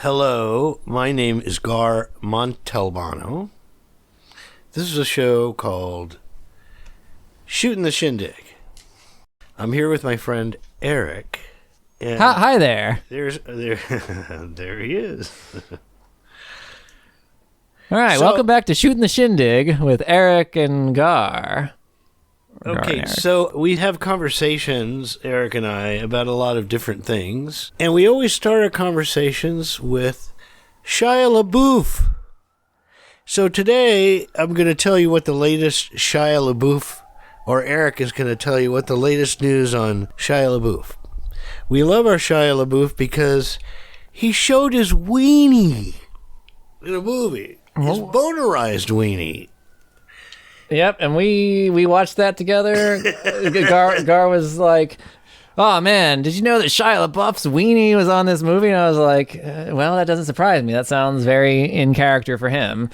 Hello, my name is Garr Montalbano. This is a show called Shooting the Shindig. I'm here with my friend Éric. And Hi there. There he is. All right, welcome back to Shooting the Shindig with Éric and Garr. Okay, so we have conversations, Éric and I, about a lot of different things. And we always start our conversations with Shia LaBeouf. So today, I'm going to tell you what the latest Shia LaBeouf, or Éric is going to tell you what the latest news on Shia LaBeouf. We love our Shia LaBeouf because he showed his weenie in a movie. His bonerized weenie. Yep, and we watched that together. Garr was like, "Oh man, did you know that Shia LaBeouf's weenie was on this movie?" And I was like, "Well, that doesn't surprise me. That sounds very in character for him."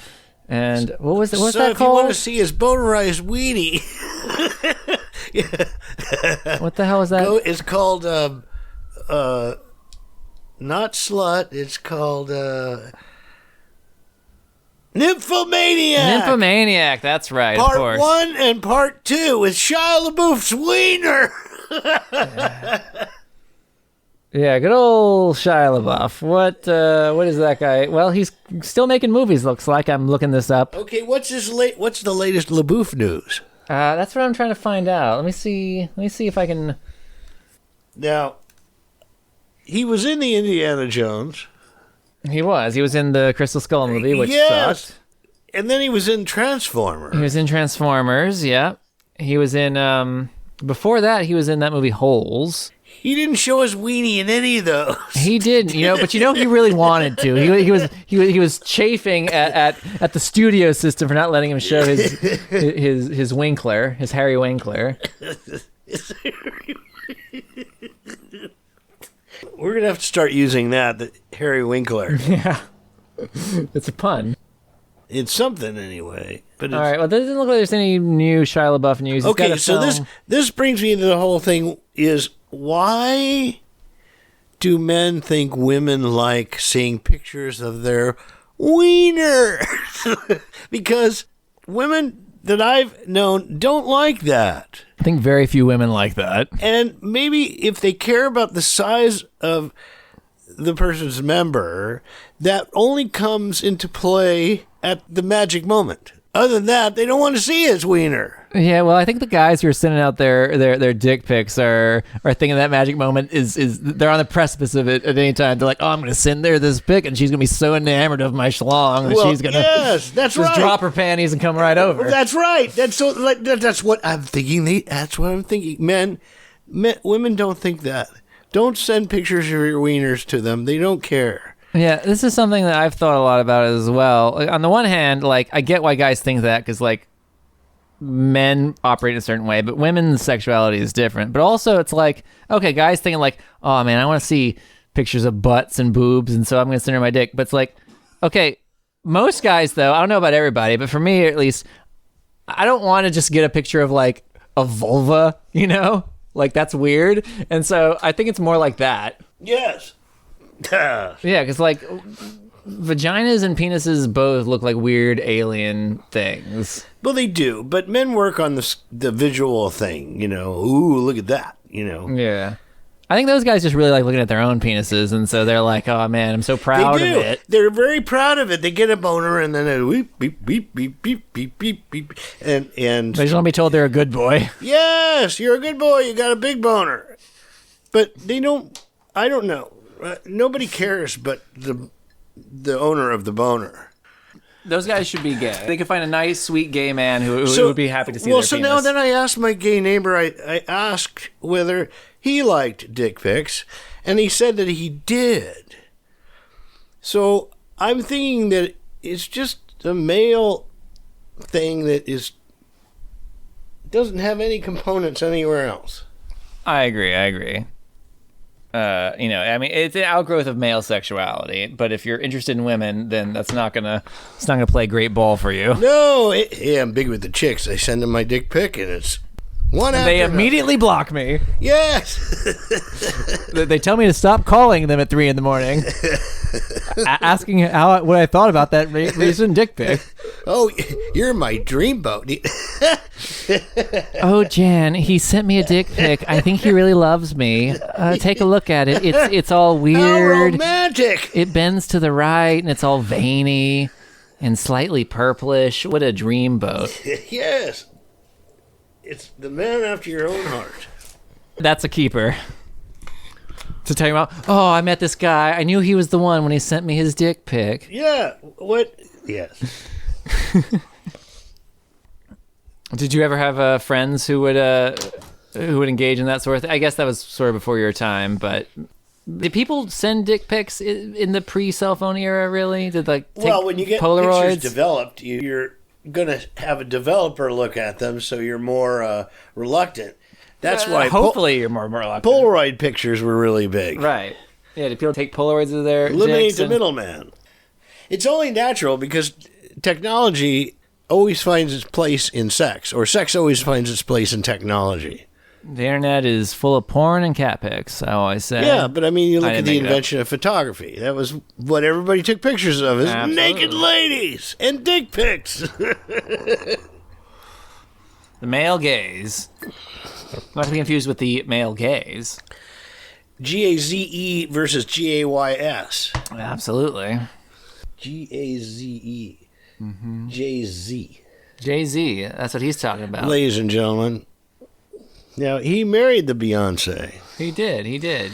And what was that called? So if you want to see his bonerized weenie, what the hell is that? It's called not slut. It's called Nymphomaniac. Nymphomaniac, that's right, of course. Part 1 and Part 2 with Shia LaBeouf's wiener. Yeah, good old Shia LaBeouf. What is that guy? Well, he's still making movies, looks like. I'm looking this up. Okay, what's the latest LaBeouf news? That's what I'm trying to find out. Let me see if I can... Now, he was in the Indiana Jones. He was in the Crystal Skull movie, which sucked. And then he was in Transformers. He was in Transformers, yeah. He was in, before that, he was in that movie Holes. He didn't show his weenie in any of those. He didn't, but he really wanted to. He was chafing at the studio system for not letting him show his Winkler, his Harry Winkler. We're going to have to start using the Harry Winkler. Yeah. It's a pun. It's something anyway. But all right, well, it doesn't look like there's any new Shia LaBeouf news. Okay, so this brings me to the whole thing is, why do men think women like seeing pictures of their wiener? Because women that I've known don't like that. I think very few women like that. And maybe if they care about the size of the person's member, that only comes into play at the magic moment. Other than that, they don't want to see his wiener. Yeah, well, I think the guys who are sending out their dick pics are thinking that magic moment is they're on the precipice of it at any time. They're like, oh, I'm going to send her this pic, and she's going to be so enamored of my schlong that she's going to just drop her panties and come right over. That's right. That's what I'm thinking. That's what I'm thinking. Men, women don't think that. Don't send pictures of your wieners to them. They don't care. Yeah, this is something that I've thought a lot about as well. Like, on the one hand, like, I get why guys think that because, like, men operate in a certain way, but women's sexuality is different. But also, it's like, okay, guys thinking like, oh man, I want to see pictures of butts and boobs, and so I'm going to send her my dick. But it's like, okay, most guys though, I don't know about everybody, but for me at least, I don't want to just get a picture of like a vulva, like that's weird. And so I think it's more like that. Yes. Yeah, because like vaginas and penises both look like weird alien things. Well, they do, but men work on the visual thing, Ooh, look at that, Yeah. I think those guys just really like looking at their own penises, and so they're like, oh man, I'm so proud of it. They're very proud of it. They get a boner, and then they beep, beep, beep, beep, beep, beep, beep, and they just want to be told they're a good boy. Yes, you're a good boy. You got a big boner. But they don't, I don't know. Nobody cares but the owner of the boner. Those guys should be gay. They could find a nice, sweet gay man who would be happy to see their penis. Now then I asked my gay neighbor, I asked whether he liked dick pics, and he said that he did. So I'm thinking that it's just a male thing that doesn't have any components anywhere else. I agree. I mean, it's an outgrowth of male sexuality, but if you're interested in women, then it's not gonna play great ball for you. No, I'm big with the chicks. I send them my dick pic, and it's They immediately block me. Yes. They tell me to stop calling them at 3 a.m. Asking what I thought about that recent dick pic. Oh, you're my dreamboat. Oh, Jan, he sent me a dick pic. I think he really loves me. Take a look at it. It's all weird. How romantic. It bends to the right, and it's all veiny and slightly purplish. What a dreamboat. Yes. It's the man after your own heart. That's a keeper. To tell you about, oh, I met this guy. I knew he was the one when he sent me his dick pic. Yeah. What? Yes. Did you ever have friends who would engage in that sort of thing? I guess that was sort of before your time, but did people send dick pics in the pre-cell phone era, really? Did take when you get Polaroids? Pictures developed, you're going to have a developer look at them, so you're more reluctant. That's why hopefully you're more reluctant. Polaroid pictures were really big. Right. Yeah, did people take Polaroids of their eliminate the middleman. It's only natural because technology always finds its place in sex, or sex always finds its place in technology. The internet is full of porn and cat pics, I always say. Yeah, but I mean, you look at the invention of photography. That was what everybody took pictures of, is naked ladies and dick pics. The male gaze. Not to be confused with the male gaze. Gaze versus gays. Absolutely. Gaze. Mm-hmm. Jay-Z. Jay-Z, that's what he's talking about. Ladies and gentlemen. Now, he married the Beyonce. He did.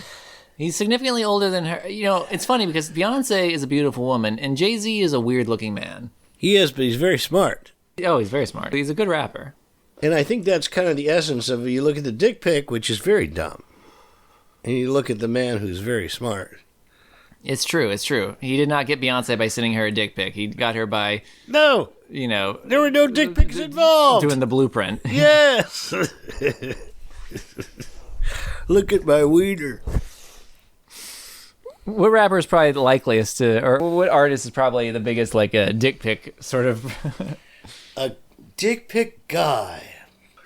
He's significantly older than her. You know, it's funny because Beyonce is a beautiful woman, and Jay-Z is a weird-looking man. He is, but he's very smart. Oh, he's very smart. He's a good rapper. And I think that's kind of the essence of, you look at the dick pic, which is very dumb, and you look at the man who's very smart. It's true. He did not get Beyonce by sending her a dick pic. He got her by... No! You know... There were no dick pics involved! Doing the blueprint. Yes! Look at my wiener. What rapper is probably the likeliest to... Or what artist is probably the biggest, like, dick pic sort of... A dick pic guy.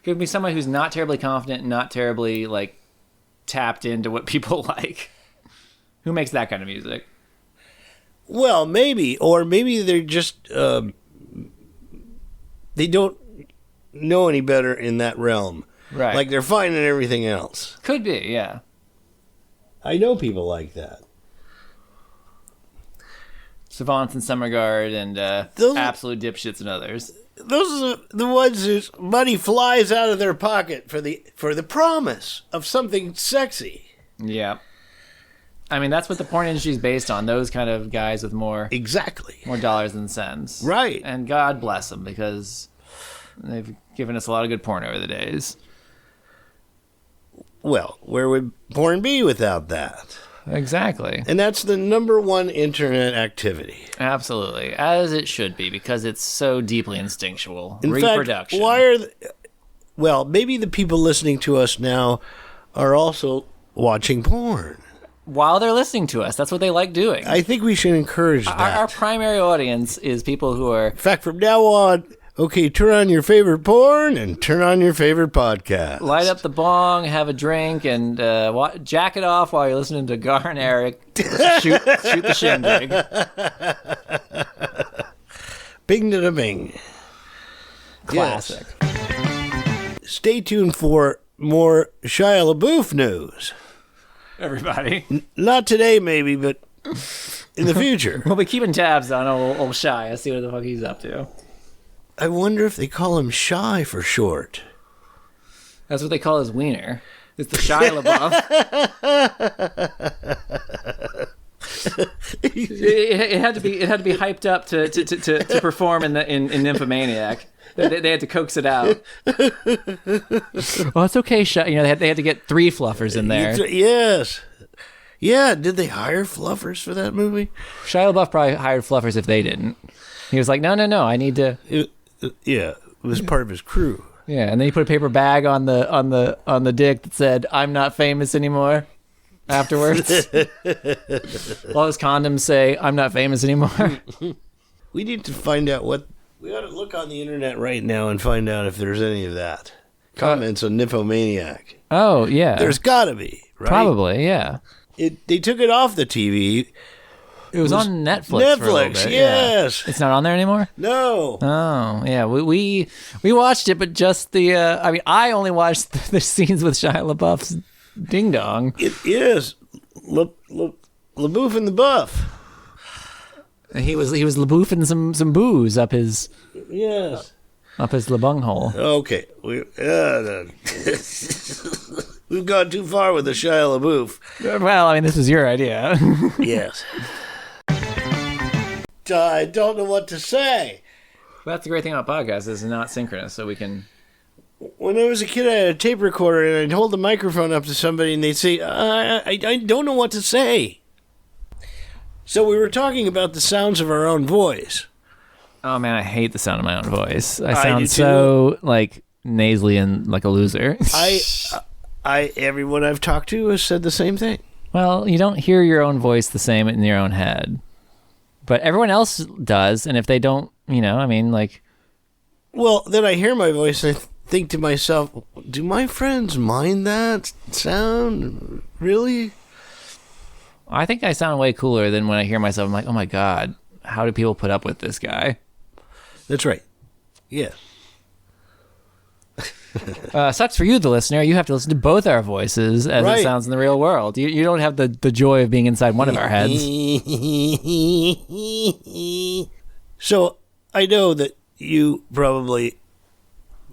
Could be someone who's not terribly confident and not terribly, like, tapped into what people like. Who makes that kind of music? Well, maybe. Or maybe they're just... they don't know any better in that realm. Right. Like, they're fine in everything else. Could be, yeah. I know people like that. Savants in some regard, and absolute dipshits in others. Those are the ones whose money flies out of their pocket for the promise of something sexy. Yeah. I mean, that's what the porn industry is based on. Those kind of guys with more dollars than cents. Right. And God bless them, because they've given us a lot of good porn over the days. Well, where would porn be without that? Exactly. And that's the number one internet activity. Absolutely. As it should be, because it's so deeply instinctual. In reproduction. Fact, well, maybe the people listening to us now are also watching porn. While they're listening to us. That's what they like doing. I think we should encourage that. Our primary audience is people who are... In fact, from now on, okay, turn on your favorite porn and turn on your favorite podcast. Light up the bong, have a drink, and jack it off while you're listening to Garr and Éric shoot the shindig. Bing to the bing. Classic. Yes. Stay tuned for more Shia LaBeouf news. Everybody. Not today, maybe, but in the future. We'll be keeping tabs on old Shia, see what the fuck he's up to. I wonder if they call him Shy for short. That's what they call his wiener. It's the Shia LaBeouf. it had to be hyped up to perform in Nymphomaniac. They had to coax it out. Well, it's okay, Shia. You know, they had to get 3 fluffers in there. Yes. Yeah, did they hire fluffers for that movie? Shia LaBeouf probably hired fluffers if they didn't. He was like, no, I need to... Yeah, it was part of his crew. Yeah, and then he put a paper bag on the dick that said, "I'm not famous anymore." Afterwards, all his condoms say, "I'm not famous anymore." We need to find out we ought to look on the internet right now and find out if there's any of that. comments on Nymphomaniac. Oh, yeah. There's got to be, right? Probably, yeah. They took it off the TV. It was on Netflix. Netflix, yes. Yeah. It's not on there anymore? No. Oh, yeah. We watched it, but just the. I only watched the scenes with Shia LaBeouf's Ding Dong. It is LaBeouf and the Buff. He was LaBeoufing some booze up his labung hole. Okay, we've gone too far with the Shia LaBeouf. Well, I mean, this was your idea. Yes. I don't know what to say. Well, that's the great thing about podcasts is not synchronous, so we can. When I was a kid, I had a tape recorder, and I'd hold the microphone up to somebody, and they'd say, I don't know what to say. So we were talking about the sounds of our own voice. Oh, man, I hate the sound of my own voice. I sound so, like, nasally and like a loser. Everyone I've talked to has said the same thing. Well, you don't hear your own voice the same in your own head. But everyone else does, and if they don't, like... Well, then I hear my voice, and I think to myself, do my friends mind that sound? Really? I think I sound way cooler than when I hear myself. I'm like, oh my God, how do people put up with this guy? That's right. Yeah. Sucks for you, the listener. You have to listen to both our voices as it sounds in the real world. You don't have the joy of being inside one of our heads. So I know that you probably,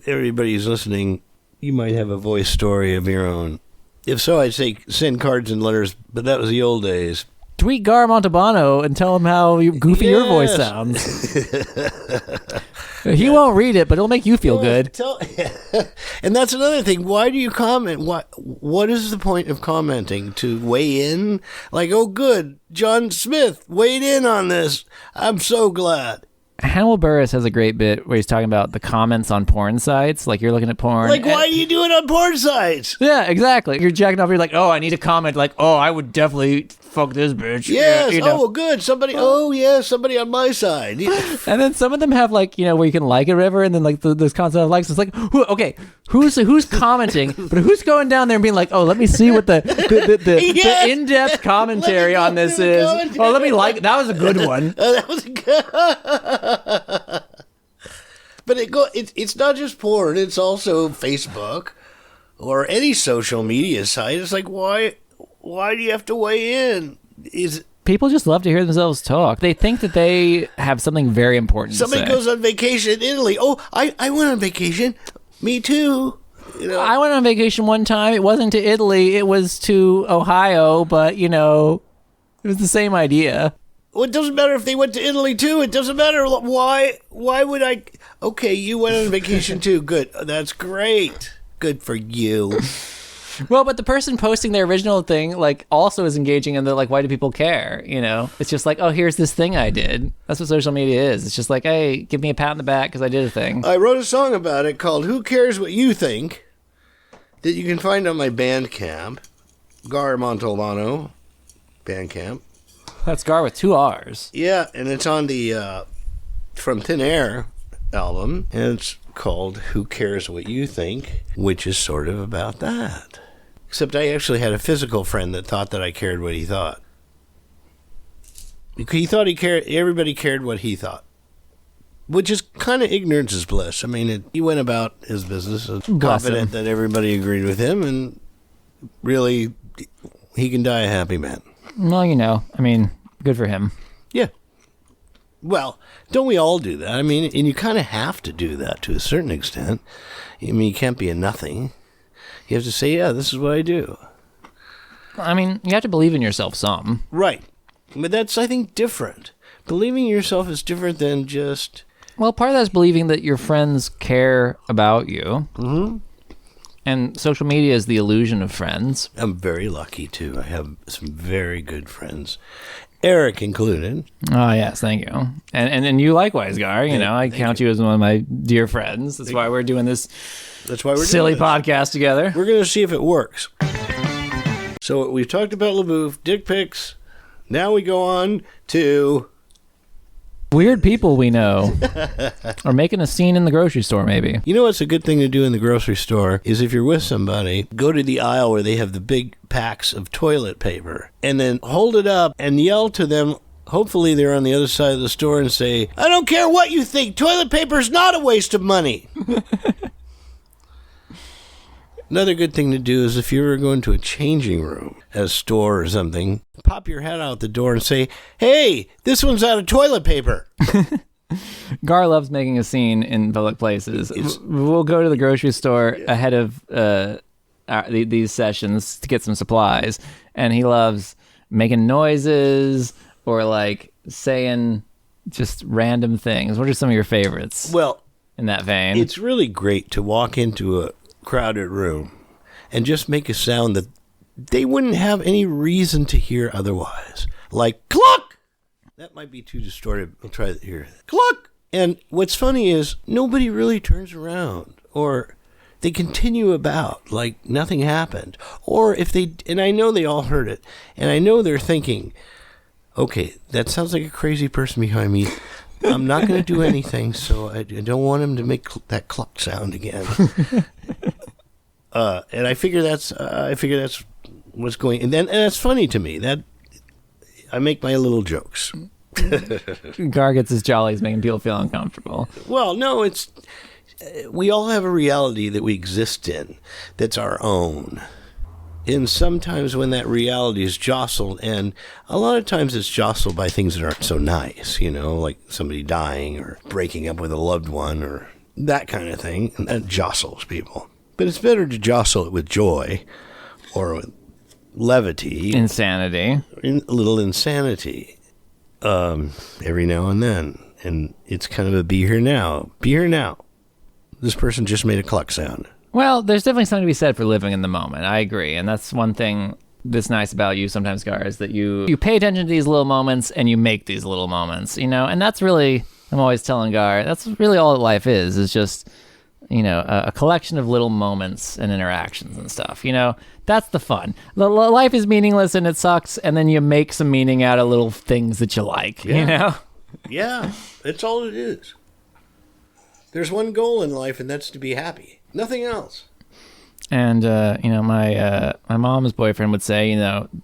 everybody who's listening, you might have a voice story of your own. If so, I'd say send cards and letters, but that was the old days. Tweet Garr Montalbano and tell him how goofy your voice sounds. He won't read it, but it'll make you feel good. And that's another thing. Why do you comment? What is the point of commenting? To weigh in? Like, oh, good, John Smith weighed in on this. I'm so glad. Hannibal Buress has a great bit where he's talking about the comments on porn sites. Like, you're looking at porn. Like, why do you do it on porn sites? Yeah, exactly. You're jacking off. You're like, oh, I need to comment. Like, oh, I would definitely fuck this bitch. Yes. Yeah, oh, good. Somebody somebody on my side. And then some of them have, like, where you can like it or whatever. And then, like, this concept of likes. It's like, who's commenting? But who's going down there and being like, oh, let me see what the in-depth commentary on this is. Oh, let me like. That was a good one. That was a good. But it's not just porn, it's also Facebook or any social media site. It's like, why do you have to weigh in? People just love to hear themselves talk. They think that they have something very important to say. Somebody goes on vacation in Italy. Oh, I went on vacation. Me too. I went on vacation one time. It wasn't to Italy. It was to Ohio, but, it was the same idea. Well, it doesn't matter if they went to Italy, too. It doesn't matter. Why would I... Okay, you went on vacation, too. Good. That's great. Good for you. Well, but the person posting their original thing, like, also is engaging in the, like, why do people care, It's just like, oh, here's this thing I did. That's what social media is. It's just like, hey, give me a pat on the back because I did a thing. I wrote a song about it called Who Cares What You Think that you can find on my Bandcamp, Garr Montalbano Bandcamp. That's Garr with 2 R's. Yeah, and it's on the From Thin Air album, and it's called Who Cares What You Think, which is sort of about that. Except I actually had a physical friend that thought that I cared what he thought. He thought he cared, everybody cared what he thought. Which is kind of ignorance is bliss. I mean, he went about his business confident that everybody agreed with him, and really, he can die a happy man. Well, good for him. Yeah. Well, don't we all do that? I mean, and you kind of have to do that to a certain extent. I mean, you can't be a nothing. You have to say, yeah, this is what I do. I mean, you have to believe in yourself some. Right. But that's, I think, different. Believing in yourself is different than just... Well, part of that is believing that your friends care about you. Mm-hmm. And social media is the illusion of friends. I'm very lucky, too. I have some very good friends. Éric included. Oh, yes, thank you. And you likewise, Garr. I count you as one of my dear friends. That's why we're doing this silly podcast together. We're going to see if it works. So we've talked about LaBeouf, dick pics. Now we go on to... Weird people we know are making a scene in the grocery store, maybe. You know what's a good thing to do in the grocery store is if you're with somebody, go to the aisle where they have the big packs of toilet paper and then hold it up and yell to them. Hopefully they're on the other side of the store and say, I don't care what you think, toilet paper is not a waste of money. Another good thing to do is if you're going to a changing room at a store or something, pop your head out the door and say, hey, this one's out of toilet paper. Garr loves making a scene in public places. We'll go to the grocery store ahead of these sessions to get some supplies, and he loves making noises or like saying just random things. What are some of your favorites? Well, in that vein, it's really great to walk into a crowded room and just make a sound that they wouldn't have any reason to hear otherwise. Like, cluck! That might be too distorted. I'll try it here. Cluck! And what's funny is nobody really turns around, or they continue about like nothing happened. Or if they, and I know they all heard it, and I know they're thinking, okay, that sounds like a crazy person behind me. I'm not going to do anything, so I don't want him to make that cluck sound again. And I figure that's what's going. And that's funny to me. That I make my little jokes. Garr gets his jollies, making people feel uncomfortable. Well, no, we all have a reality that we exist in that's our own. And sometimes when that reality is jostled, and a lot of times it's jostled by things that aren't so nice, like somebody dying or breaking up with a loved one or that kind of thing, and that jostles people. But it's better to jostle it with joy or with levity. Insanity. A little insanity every now and then. And it's kind of a be here now. Be here now. This person just made a cluck sound. Well, there's definitely something to be said for living in the moment. I agree. And that's one thing that's nice about you sometimes, Garr, is that you pay attention to these little moments and you make these little moments, And that's really, I'm always telling Garr, that's really all that life is just, a collection of little moments and interactions and stuff. That's the fun. Life is meaningless and it sucks, and then you make some meaning out of little things that you like, Yeah, that's all it is. There's one goal in life, and that's to be happy. Nothing else. And, my mom's boyfriend would say,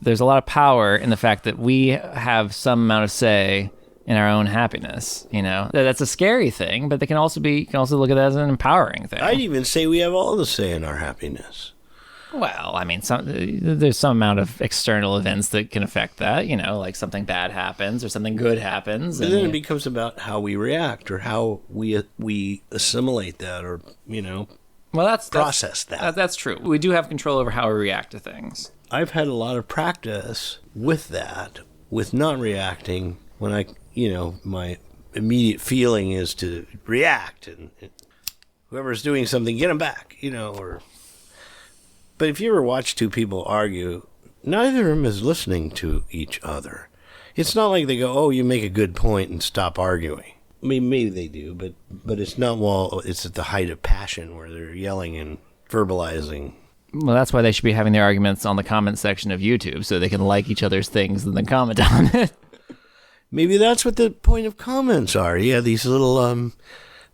there's a lot of power in the fact that we have some amount of say in our own happiness. That's a scary thing, but you can also look at that as an empowering thing. I'd even say we have all the say in our happiness. Well, I mean, there's some amount of external events that can affect that, like something bad happens or something good happens. And then it becomes about how we react or how we assimilate that or, process that. That's true. We do have control over how we react to things. I've had a lot of practice with that, with not reacting when my immediate feeling is to react and whoever's doing something, get them back, But if you ever watch two people argue, neither of them is listening to each other. It's not like they go, oh, you make a good point and stop arguing. I mean, maybe they do, but it's not while it's at the height of passion where they're yelling and verbalizing. Well, that's why they should be having their arguments on the comment section of YouTube so they can like each other's things and then comment on it. Maybe that's what the point of comments are. Yeah, these little,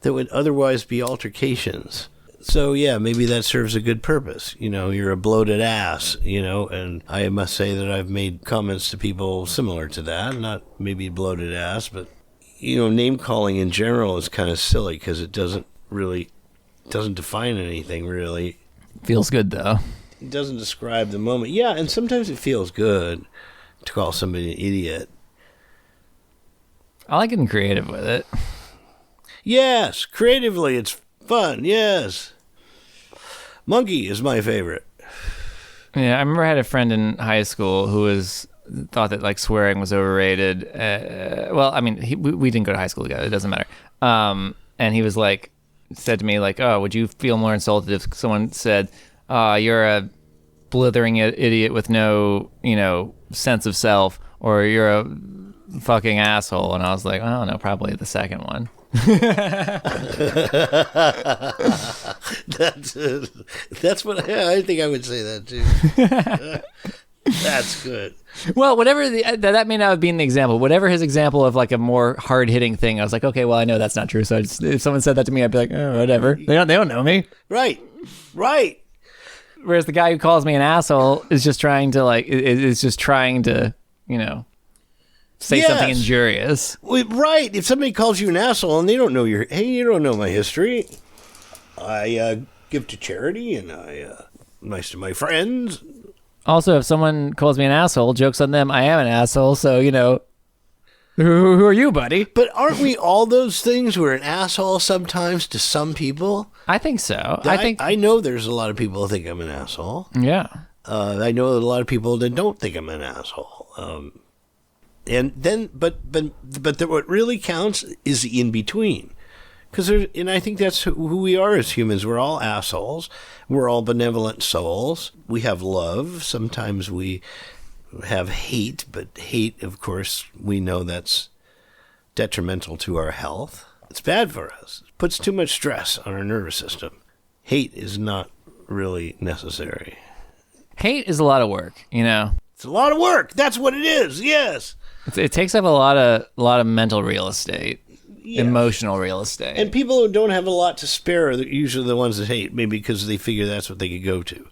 that would otherwise be altercations. So, yeah, maybe that serves a good purpose. You're a bloated ass, and I must say that I've made comments to people similar to that. Not maybe bloated ass, but, name calling in general is kind of silly because it doesn't define anything, really. Feels good, though. It doesn't describe the moment. Yeah, and sometimes it feels good to call somebody an idiot. I like getting creative with it. Yes, creatively, it's fun, yes. Monkey is my favorite. Yeah, I remember I had a friend in high school who thought that swearing was overrated. We didn't go to high school together. It doesn't matter. And he was said to me oh, would you feel more insulted if someone said, you're a blithering idiot with no, sense of self, or you're a fucking asshole? And I was like, oh no, probably the second one. That's what I think I would say that too. That's good. Well, whatever that may not have been the example. Whatever his example of like a more hard hitting thing, I was like, okay, well, I know that's not true. So if someone said that to me, I'd be like, oh, whatever. They don't know me. Right. Whereas the guy who calls me an asshole is just trying to say something injurious. Right. If somebody calls you an asshole and they don't know you don't know my history. I give to charity and I'm nice to my friends. Also, if someone calls me an asshole, joke's on them. I am an asshole, so, who are you, buddy? But aren't we all those things? We're an asshole sometimes to some people. I think so. I know there's a lot of people who think I'm an asshole. Yeah. I know a lot of people that don't think I'm an asshole. And then, but what really counts is the in between. And I think that's who we are as humans. We're all assholes. We're all benevolent souls. We have love. Sometimes we have hate, but hate, of course, we know that's detrimental to our health. It's bad for us. It puts too much stress on our nervous system. Hate is not really necessary. Hate is a lot of work, It's a lot of work. That's what it is. Yes. It takes up a lot of mental real estate. Yes. Emotional real estate. And people who don't have a lot to spare are usually the ones that hate, maybe because they figure that's what they could go to.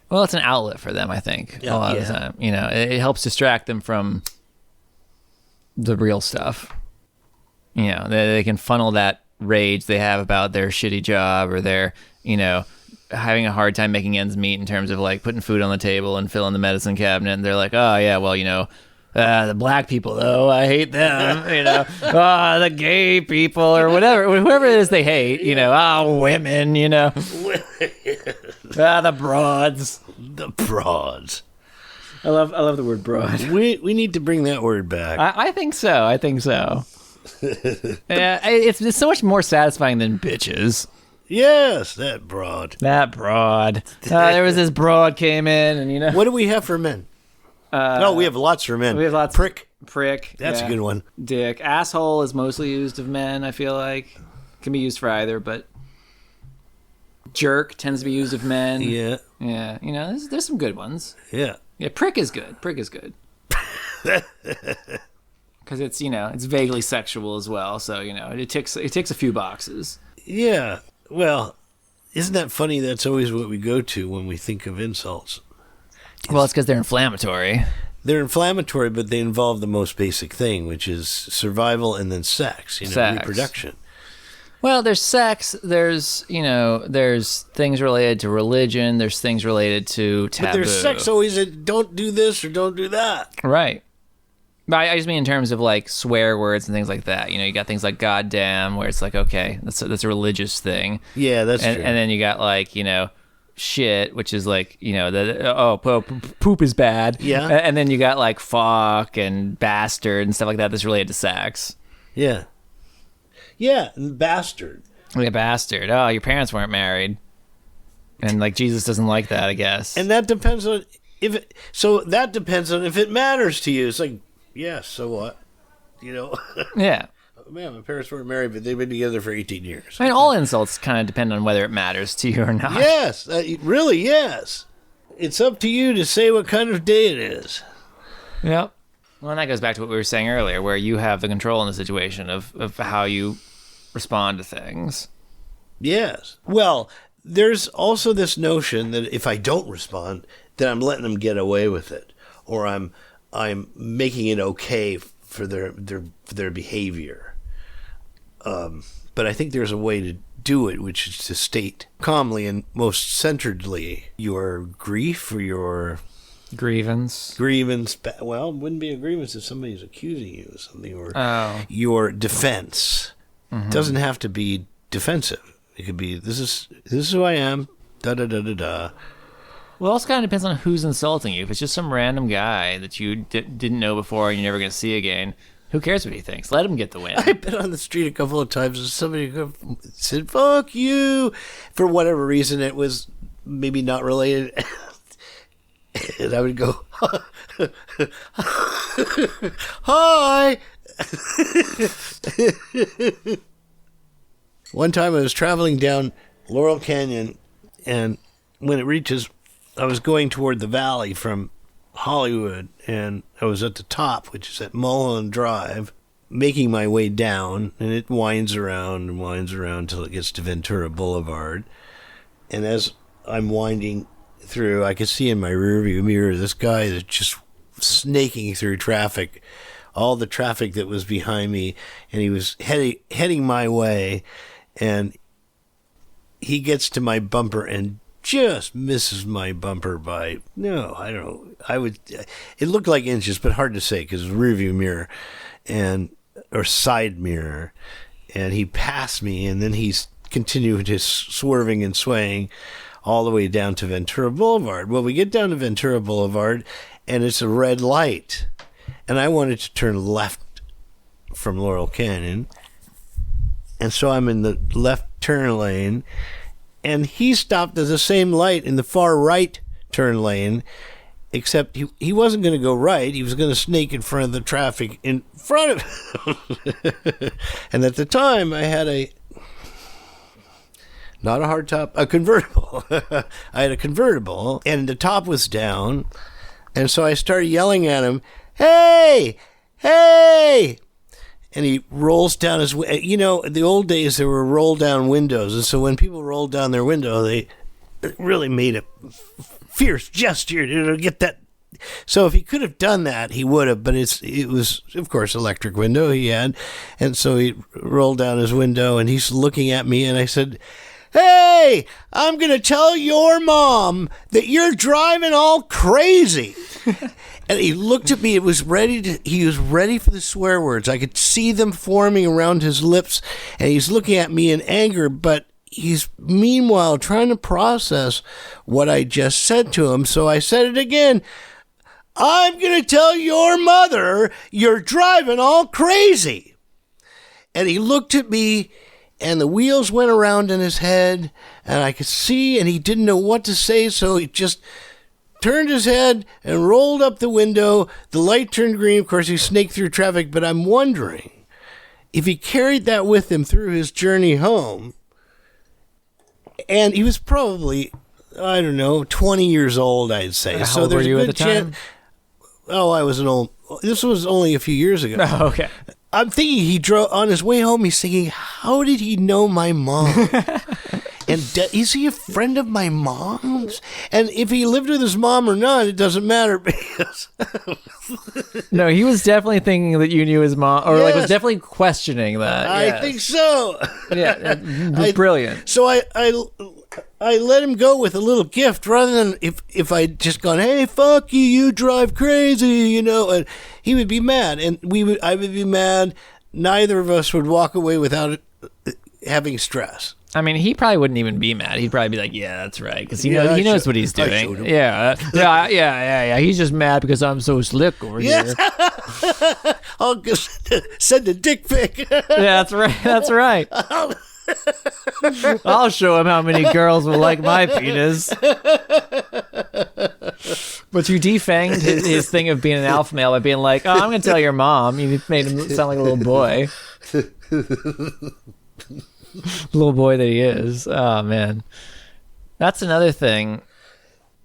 Well, it's an outlet for them, I think, a lot of the time. It helps distract them from the real stuff. They can funnel that rage they have about their shitty job or their, having a hard time making ends meet in terms of like putting food on the table and filling the medicine cabinet. And they're like, oh, yeah, well, the black people, though, I hate them, the gay people or whoever it is they hate, women, the broads. The broads. I love the word broad. We need to bring that word back. I think so. Yeah, it's so much more satisfying than bitches. Yes, that broad. There was this broad came in and, What do we have for men? No, we have lots for men. We have lots. Prick. That's a good one. Dick. Asshole is mostly used of men, I feel like. Can be used for either, but jerk tends to be used of men. Yeah. Yeah. There's some good ones. Yeah. Yeah, prick is good. Because it's, it's vaguely sexual as well. So, it ticks a few boxes. Yeah. Well, isn't that funny? That's always what we go to when we think of insults. Well, it's because they're inflammatory. They're inflammatory, but they involve the most basic thing, which is survival and then sex, reproduction. Well, there's sex, there's things related to religion, there's things related to taboo. But there's sex always that don't do this or don't do that. Right. But I just mean in terms of like swear words and things like that. You got things like goddamn, where it's like, okay, that's a religious thing. Yeah, that's true. And then you got like, shit, which is like, poop is bad. Yeah. And then you got like fuck and bastard and stuff like that that's related to sex. Yeah. Yeah, bastard. Like a bastard. Oh, your parents weren't married. And like Jesus doesn't like that, I guess. And that depends on if it matters to you. It's like, yeah, so what? Yeah. Man, my parents weren't married, but they've been together for 18 years. I mean, all insults kind of depend on whether it matters to you or not. Yes, really, yes. It's up to you to say what kind of day it is. Yep. Well, and that goes back to what we were saying earlier, where you have the control in the situation of how you respond to things. Yes. Well, there's also this notion that if I don't respond, then I'm letting them get away with it, or I'm making it okay for their behavior. But I think there's a way to do it, which is to state calmly and most centeredly your grief or your grievance. Well, it wouldn't be a grievance if somebody's accusing you of something, or your defense. Mm-hmm. It doesn't have to be defensive. It could be, this is who I am, da-da-da-da-da. Well, it also kind of depends on who's insulting you. If it's just some random guy that you didn't know before and you're never going to see again, who cares what he thinks? Let him get the win. I've been on the street a couple of times and somebody said, fuck you. For whatever reason, it was maybe not related. And I would go, hi. One time I was traveling down Laurel Canyon, and when it reaches, I was going toward the valley from Hollywood, and I was at the top, which is at Mulholland Drive, making my way down, and it winds around until it gets to Ventura Boulevard. And as I'm winding through, I could see in my rearview mirror this guy that's just snaking through traffic, all the traffic that was behind me, and he was heading my way, and he gets to my bumper and just misses my bumper by, no, I don't know. It looked like inches, but hard to say because it was a rearview mirror or side mirror. And he passed me, and then he's continued his swerving and swaying all the way down to Ventura Boulevard. Well, we get down to Ventura Boulevard, and it's a red light. And I wanted to turn left from Laurel Canyon. And so I'm in the left turn lane, and he stopped at the same light in the far right turn lane, except he wasn't going to go right. He was going to snake in front of the traffic in front of him. And at the time, I had not a hardtop, a convertible. I had a convertible, and the top was down. And so I started yelling at him, "Hey! Hey!" And he rolls down his, in the old days there were roll down windows. And so when people rolled down their window, they really made a fierce gesture to get that. So if he could have done that, he would have, but it was, of course, electric window he had. And so he rolled down his window, and he's looking at me, and I said, "Hey, I'm going to tell your mom that you're driving all crazy." And he looked at me. He was ready for the swear words. I could see them forming around his lips, and he's looking at me in anger, but he's meanwhile trying to process what I just said to him. So I said it again. "I'm going to tell your mother you're driving all crazy." And he looked at me, and the wheels went around in his head, and I could see, and he didn't know what to say, so he just turned his head and rolled up the window. The light turned green. Of course, he snaked through traffic, but I'm wondering if he carried that with him through his journey home. And he was probably, I don't know, 20 years old, I'd say. How so old there's were you a at good the time? chance. Oh, I was this was only a few years ago. Oh, okay. I'm thinking he drove on his way home. He's thinking, how did he know my mom? And is he a friend of my mom's? And if he lived with his mom or not, it doesn't matter. Because No, he was definitely thinking that you knew his mom, or Yes. was definitely questioning that. I think so. Yeah, brilliant. So I let him go with a little gift rather than if I'd just gone, "Hey, fuck you, you drive crazy," and he would be mad, and I would be mad. Neither of us would walk away without having stress. I mean, he probably wouldn't even be mad. He'd probably be like, "Yeah, that's right," because he Yeah, knows what he's I doing. showed him. Yeah. He's just mad because I'm so slick over Yes. here. I'll just send a dick pic. Yeah, that's right. That's right. I'll show him how many girls will like my penis. But you defanged his thing of being an alpha male by being like, "Oh, I'm going to tell your mom." You made him sound like a little boy. Little boy that he is. Oh, man. That's another thing.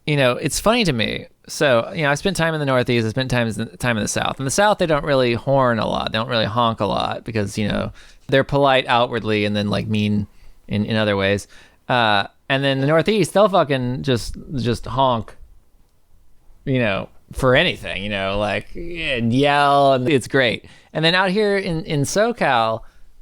It's funny to me. So, I spent time in the Northeast. I spent time in the South. In the South, they don't really horn a lot. They don't really honk a lot because, they're polite outwardly and then, like, mean in other ways. And then the Northeast, they'll fucking just honk, for anything, and yell, and it's great. And then out here in SoCal,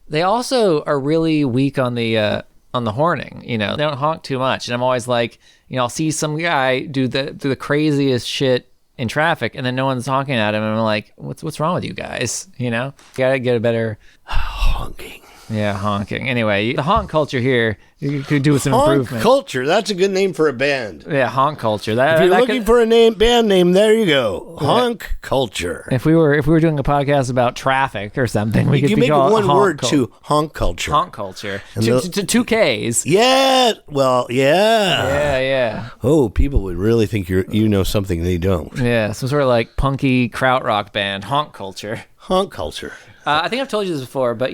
they also are really weak on the horning. They don't honk too much, and I'm always like, I'll see some guy do the craziest shit in traffic, and then no one's honking at him, and I'm like, what's wrong with you guys? Gotta get a better Honking. Yeah, honking. Anyway, the honk culture here, you could do with some Honk improvement. culture. That's a good name for a band. Yeah, honk culture. If you're looking for a band name, there you go. Honk culture. If we were doing a podcast about traffic or something, we You could can be make it called one honk word cul- to honk culture. Honk culture. And Two Ks. Yeah. Well, yeah. Yeah. Oh, people would really think you know something they don't. Yeah, some sort of like punky krautrock band, honk culture. Honk culture. I think I've told you this before, but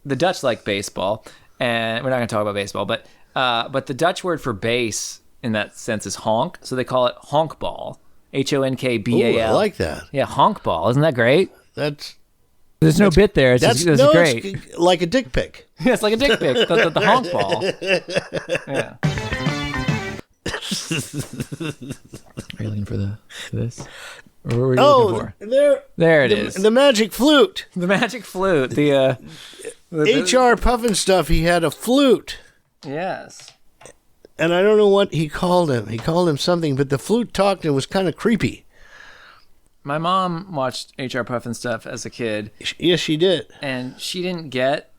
the Dutch like baseball, and we're not going to talk about baseball, but the Dutch word for bass in that sense is honk, so they call it honkball. Honkbal. I like that. Yeah, honkball. Isn't that great? There's no bit there. It's great. It's like a dick pic. Yeah, it's like a dick pic. The honkball. Yeah. Are you looking for this? Or what were you looking for? There it is. The magic flute. The magic flute. The HR Pufnstuf, he had a flute. Yes. And I don't know what he called him. He called him something, but the flute talked and was kind of creepy. My mom watched HR Pufnstuf as a kid. Yes, she did. And she didn't get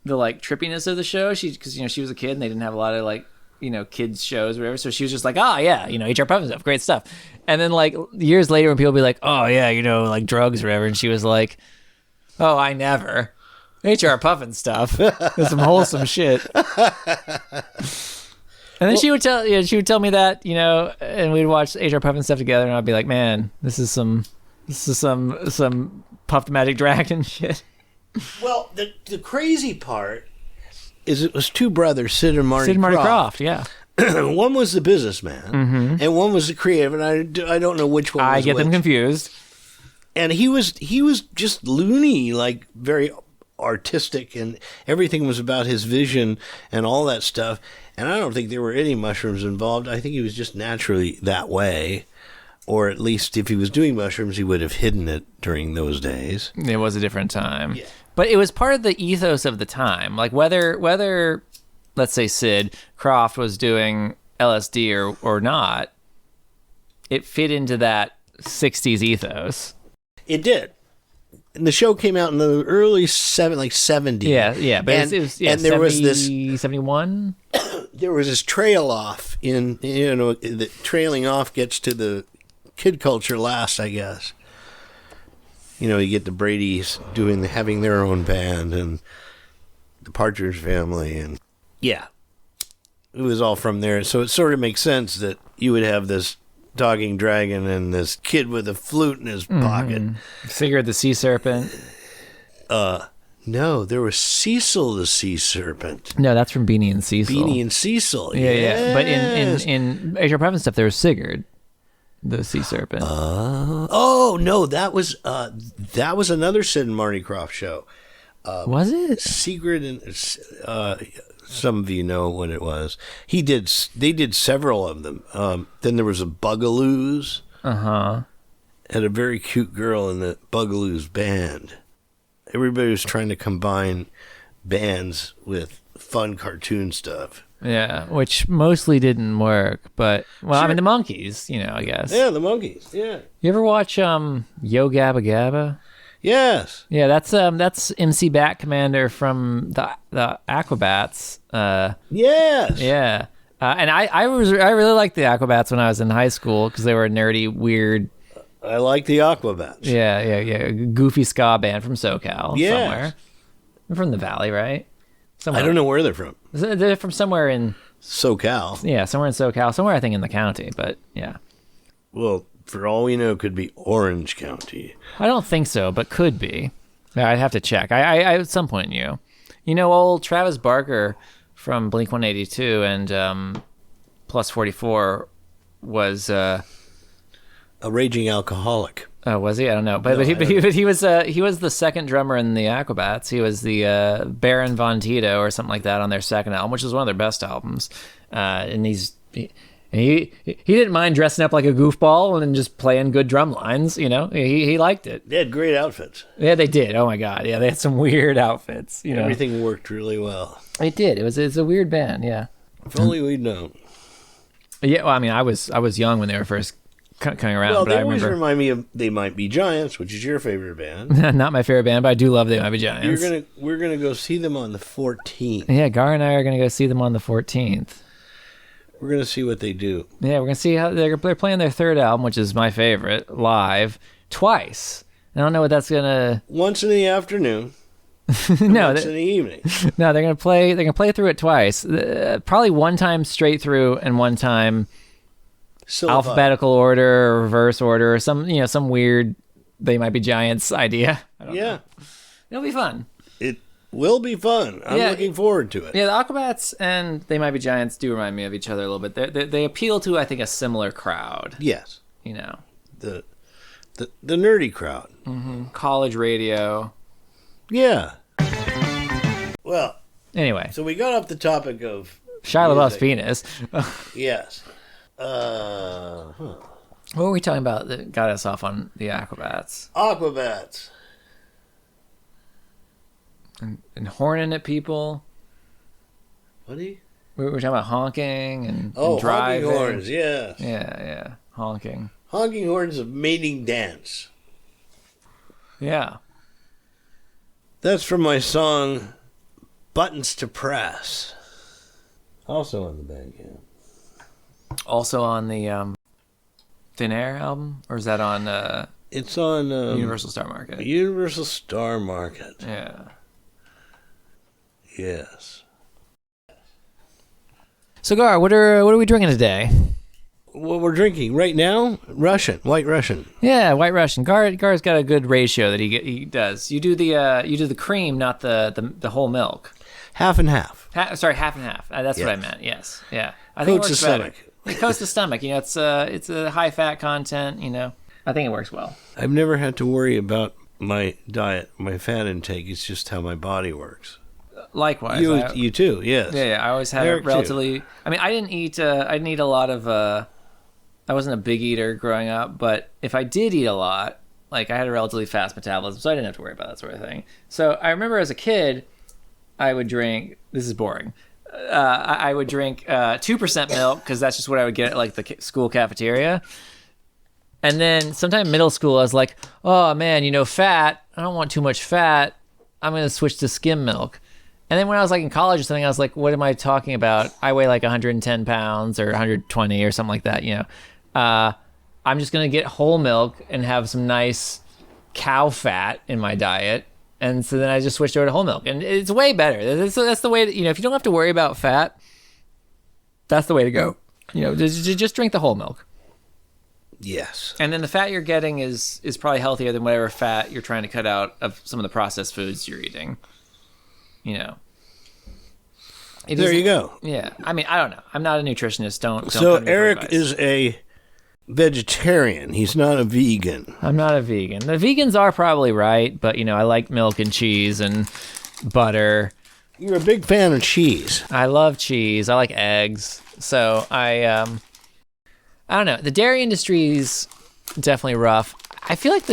the trippiness of the show. Because she was a kid and they didn't have a lot of kids shows or whatever. So she was just like, yeah, HR Pufnstuf, great stuff. And then years later when people be like, oh yeah, drugs or whatever, and she was like, oh, I never. HR Pufnstuf. There's some wholesome shit. And then she would tell me that, and we'd watch HR Pufnstuf together, and I'd be like, man, this is some Puff the Magic Dragon shit. Well, the crazy part is it was two brothers, Sid and Marty Krofft, yeah. One was the businessman, and one was the creative, and I don't know which one was I get them confused. And he was just loony, very artistic, and everything was about his vision and all that stuff. And I don't think there were any mushrooms involved. I think he was just naturally that way. Or at least if he was doing mushrooms, he would have hidden it during those days. It was a different time. Yeah. But it was part of the ethos of the time. Whether let's say Sid Krofft was doing LSD or not, it fit into that 60s ethos. It did. And the show came out in the early 70s. Yeah. But and, it was and there 70, was this 71. There was this trail off the trailing off gets to the kid culture last, I guess. You get the Brady's having their own band and the Partridge Family, and yeah, it was all from there. So it sort of makes sense that you would have this talking dragon and this kid with a flute in his pocket. Sigurd the Sea Serpent. No, there was Cecil the Sea Serpent. No, that's from Beanie and Cecil. Beanie and Cecil, yeah. But in HR Pufnstuf, there was Sigurd the Sea Serpent. No, that was another Sid and Marty Krofft show. Was it? Sigurd and some of you know what it was. They did several of them. Then there was a Bugaloos. Had a very cute girl in the Bugaloos band. Everybody was trying to combine bands with fun cartoon stuff. Yeah, which mostly didn't work, but sure. I mean the Monkees, I guess. Yeah, the Monkees. Yeah. You ever watch Yo Gabba Gabba? Yes. Yeah, that's MC Bat Commander from the Aquabats. Yes. Yeah. And I really liked the Aquabats when I was in high school because they were a nerdy, weird. I like the Aquabats. Yeah. Goofy ska band from SoCal somewhere. They're from the Valley, right? Somewhere. I don't know where they're from. They're from somewhere in SoCal. Yeah, somewhere in SoCal. Somewhere I think in the county, but yeah. Well, for all we know, could be Orange County. I don't think so, but could be. I'd have to check. I at some point knew. Old Travis Barker from Blink-182 and Plus 44 was a raging alcoholic. Oh, was he? I don't know. But he was the second drummer in the Aquabats. He was the Baron von Tito or something like that on their second album, which is one of their best albums. And he didn't mind dressing up like a goofball and just playing good drum lines. He liked it. They had great outfits. Yeah, they did. Oh my God, yeah, they had some weird outfits. Everything worked really well. It did. It's a weird band. Yeah. If only we'd known. Yeah. Well, I mean, I was young when they were first coming around. Well, but they I always remember remind me of They Might Be Giants, which is your favorite band. Not my favorite band, but I do love They Might Be Giants. We're gonna go see them on the 14th. Yeah, Garr and I are gonna go see them on the 14th. We're gonna see what they do. Yeah, we're gonna see how they're playing their third album, which is my favorite, live twice. I don't know what that's gonna. Once in the afternoon. No, once in the evening. No, they're gonna play through it twice. Probably one time straight through and one time. Alphabetical order or reverse order or some weird They Might Be Giants idea. I don't know. It'll be fun. will be fun. I'm looking forward to it. Yeah, the Aquabats and They Might Be Giants do remind me of each other a little bit. They appeal to, I think, a similar crowd. Yes. You know. The nerdy crowd. Mm-hmm. College radio. Yeah. Well. Anyway. So we got off the topic of Shia LaBeouf's penis. Yes. What were we talking about that got us off on the Aquabats? Aquabats. And horning at people. What are you? We were talking about honking and driving. Honking horns, yes. Yeah. Honking. Honking horns of mating dance. Yeah. That's from my song, Buttons to Press. Also on the Bandcamp. Also on the Thin Air album? Or is that on... it's on... Universal Star Market. Universal Star Market. Yeah. Yes. So, Garr, what are we drinking today? What we're drinking right now? White Russian. Yeah, White Russian. Gar's got a good ratio that he does. You do the cream, not the whole milk. Half and half. Half and half. That's what I meant. Yes. Yeah. I think it works better. It coats the stomach. You know, it's a high fat content. You know, I think it works well. I've never had to worry about my diet, my fat intake. It's just how my body works. Likewise, you too, yes. Yeah. I always had Eric a relatively. Too. I mean, I didn't eat a lot of. I wasn't a big eater growing up, but if I did eat a lot, like I had a relatively fast metabolism, so I didn't have to worry about that sort of thing. So I remember as a kid, I would drink. This is boring. I would drink 2% milk because that's just what I would get at like the school cafeteria. And then sometime in middle school, I was like, oh man, fat. I don't want too much fat. I'm going to switch to skim milk. And then when I was like in college or something, I was like, what am I talking about? I weigh like 110 pounds or 120 or something like that, I'm just going to get whole milk and have some nice cow fat in my diet. And so then I just switched over to whole milk. And it's way better. That's the way that, if you don't have to worry about fat, that's the way to go. Just drink the whole milk. Yes. And then the fat you're getting is probably healthier than whatever fat you're trying to cut out of some of the processed foods you're eating. There you go. Yeah. I mean, I don't know. I'm not a nutritionist. Don't So Eric is a vegetarian. He's not a vegan. I'm not a vegan. The vegans are probably right, but I like milk and cheese and butter. You're a big fan of cheese. I love cheese. I like eggs. So I don't know. The dairy industry's definitely rough. I feel like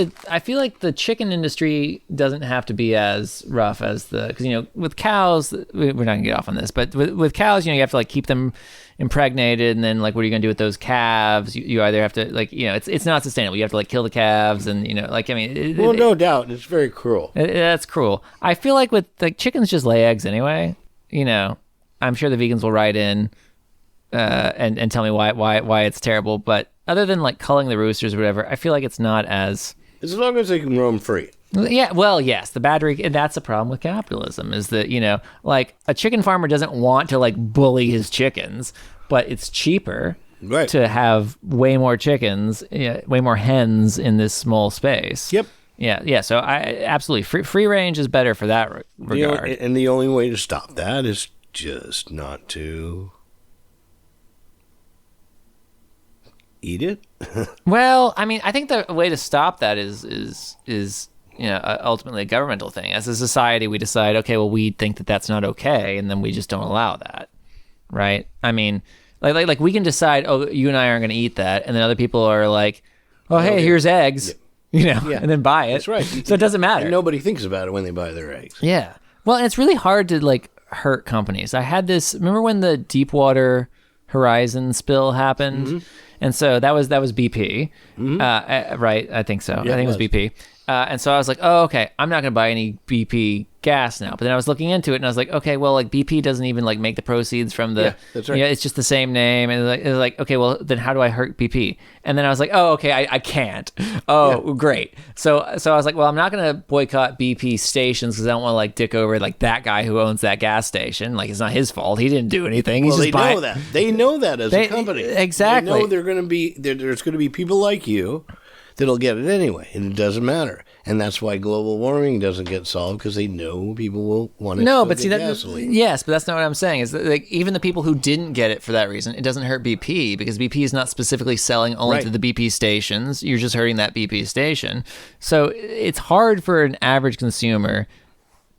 the chicken industry doesn't have to be as rough as because with cows, we're not gonna get off on this, but with cows, you have to like keep them impregnated, and then like what are you gonna do with those calves? You either have to it's not sustainable. You have to like kill the calves, and no doubt, it's very cruel. That's cruel. I feel like with like chickens just lay eggs anyway. I'm sure the vegans will write in and tell me why it's terrible, but. Other than like culling the roosters or whatever, I feel like it's not as long as they can roam free. Yeah, well, yes, and that's a problem with capitalism is that like a chicken farmer doesn't want to like bully his chickens, but it's cheaper to have way more chickens, way more hens in this small space. Yep. Yeah. So I absolutely free range is better for that regard. And the only way to stop that is just not to. Eat it? Well, I mean, I think the way to stop that is ultimately a governmental thing. As a society, we decide, okay, well, we think that that's not okay, and then we just don't allow that, right? I mean, like we can decide, oh, you and I aren't going to eat that, and then other people are like, oh, hey, here's eggs, and then buy it. That's right. So it doesn't matter. And nobody thinks about it when they buy their eggs. Yeah. Well, and it's really hard to like hurt companies. I had this. Remember when the Deepwater Horizon spill happened? Mm-hmm. And so that was BP, right? I think so. Yeah, I think it was BP. And so I was like, oh, okay, I'm not going to buy any BP gas now. But then I was looking into it, and I was like, okay, well, like BP doesn't even like make the proceeds from the. Yeah, that's right. It's just the same name, and it was like, okay, well, then how do I hurt BP? And then I was like, oh, okay, I can't. Oh, great. So I was like, well, I'm not going to boycott BP stations because I don't want to like dick over like that guy who owns that gas station. Like it's not his fault. He didn't do anything. Well, they know that. They know that as a company. Exactly. They know there's going to be people like you that'll get it anyway, and it doesn't matter. And that's why global warming doesn't get solved, because they know people will want to but see, gasoline. Yes, but that's not what I'm saying. Is that, like, even the people who didn't get it for that reason, it doesn't hurt BP, because BP is not specifically selling only to the BP stations. You're just hurting that BP station. So it's hard for an average consumer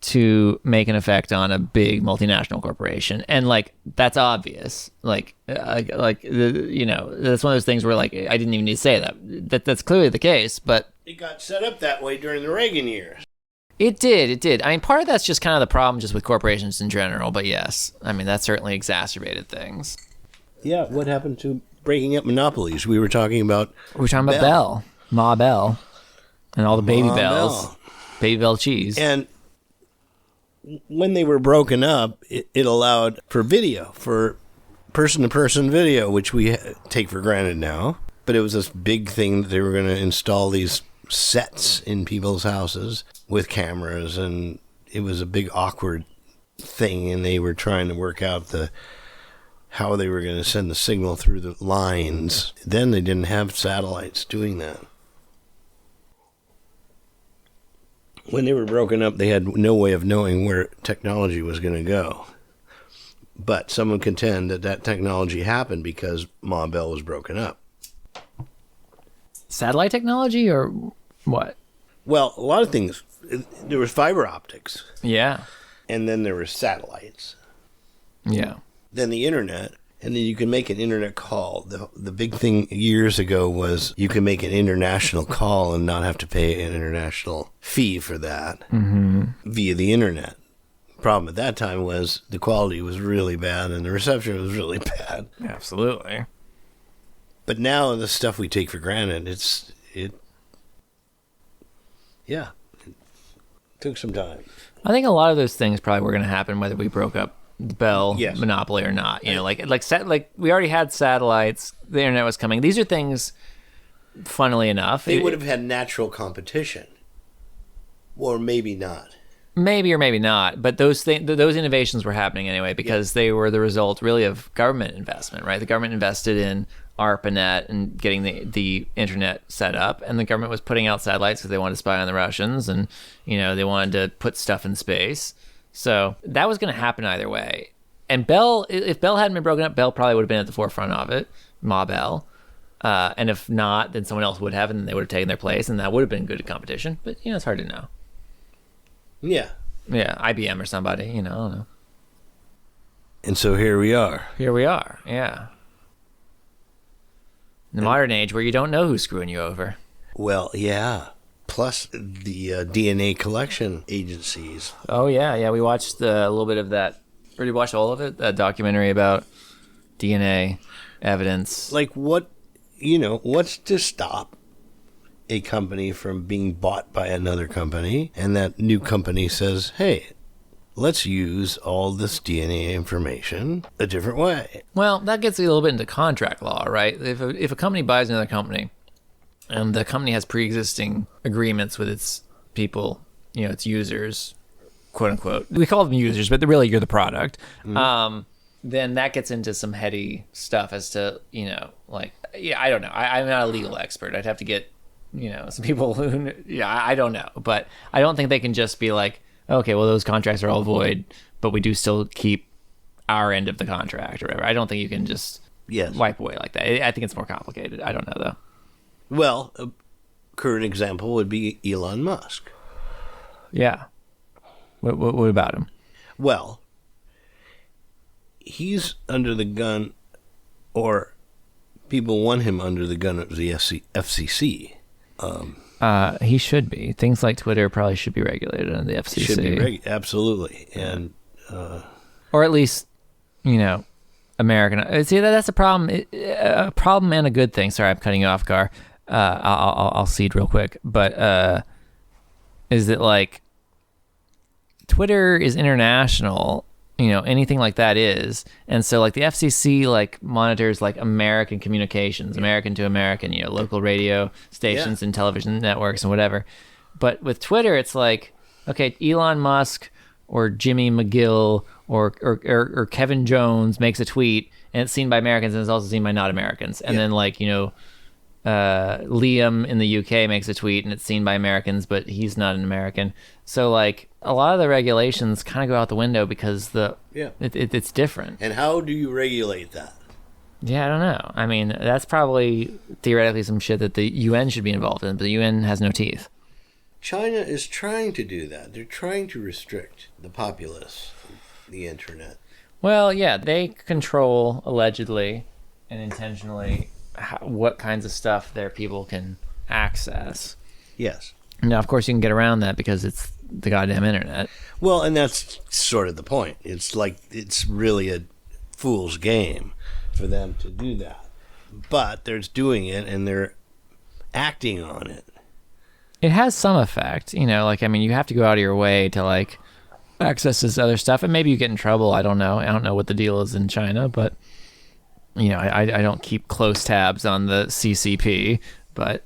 to make an effect on a big multinational corporation, and like that's obvious. Like that's one of those things where like I didn't even need to say that. That's clearly the case, but it got set up that way during the Reagan years. It did. I mean, part of that's just kind of the problem just with corporations in general. But yes, I mean that certainly exacerbated things. Yeah, what happened to breaking up monopolies? We were talking about. Bell, Ma Bell, and all the Baby Bells, Baby Bell cheese, and. When they were broken up, it allowed for video, for person-to-person video, which we take for granted now. But it was this big thing that they were going to install these sets in people's houses with cameras, and it was a big awkward thing, and they were trying to work out how they were going to send the signal through the lines. Then they didn't have satellites doing that. When they were broken up, they had no way of knowing where technology was going to go. But some would contend that technology happened because Ma Bell was broken up. Satellite technology or what? Well, a lot of things. There was fiber optics. Yeah. And then there were satellites. Yeah. Then the internet. And then you can make an internet call. The big thing years ago was you can make an international call and not have to pay an international fee for that via the internet. The problem at that time was the quality was really bad and the reception was really bad. Absolutely. But now the stuff we take for granted, it took some time. I think a lot of those things probably were going to happen whether we broke up the Bell monopoly or not. You know, like we already had satellites. The internet was coming. These are things, funnily enough, they would have had natural competition, or maybe not. Maybe or maybe not. But those innovations were happening anyway because they were the result really of government investment. Right, the government invested in ARPANET and getting the internet set up, and the government was putting out satellites because they wanted to spy on the Russians, and they wanted to put stuff in space. So that was going to happen either way. And Bell, if Bell hadn't been broken up, Bell probably would have been at the forefront of it, Ma Bell. And if not, then someone else would have, and they would have taken their place, and that would have been good competition. But, it's hard to know. Yeah. Yeah, IBM or somebody, I don't know. And so here we are. Here we are, yeah. In the modern age where you don't know who's screwing you over. Well, yeah. Plus the DNA collection agencies. Oh, yeah. We watched a little bit of that. Or did you watch all of it? That documentary about DNA evidence. Like what's to stop a company from being bought by another company, and that new company says, hey, let's use all this DNA information a different way. Well, that gets a little bit into contract law, right? If a company buys another company, and the company has pre-existing agreements with its people, its users, quote unquote. We call them users, but really you're the product. Mm-hmm. Then that gets into some heady stuff as to, I don't know. I'm not a legal expert. I'd have to get, some people who, I don't know. But I don't think they can just be like, okay, well, those contracts are all void, but we do still keep our end of the contract or whatever. I don't think you can just wipe away like that. I think it's more complicated. I don't know, though. Well, a current example would be Elon Musk. Yeah. What about him? Well, he's under the gun, or people want him under the gun of the FCC. He should be. Things like Twitter probably should be regulated under the FCC. Should be absolutely, and or at least, American. See, that's a problem. A problem and a good thing. Sorry, I'm cutting you off, Garr. I'll cede real quick, but is that like Twitter is international, anything like that is, and so like the FCC like monitors like American communications, American to American, local radio stations and television networks and whatever. But with Twitter, it's like, okay, Elon Musk or Jimmy McGill or Kevin Jones makes a tweet and it's seen by Americans and it's also seen by not Americans, and then like Liam in the UK makes a tweet and it's seen by Americans, but he's not an American. So like a lot of the regulations kind of go out the window because it's different. And how do you regulate that? Yeah, I don't know. I mean, that's probably theoretically some shit that the UN should be involved in, but the UN has no teeth. China is trying to do that. They're trying to restrict the populace, the internet. Well, yeah, they control, allegedly and intentionally, what kinds of stuff their people can access. Yes. Now, of course, you can get around that because it's the goddamn internet. Well, and that's sort of the point. It's like, it's really a fool's game for them to do that. But they're doing it, and they're acting on it. It has some effect, you know, like, I mean, you have to go out of your way to, like, access this other stuff, and maybe you get in trouble. I don't know. I don't know what the deal is in China, but, you know, I don't keep close tabs on the CCP, but,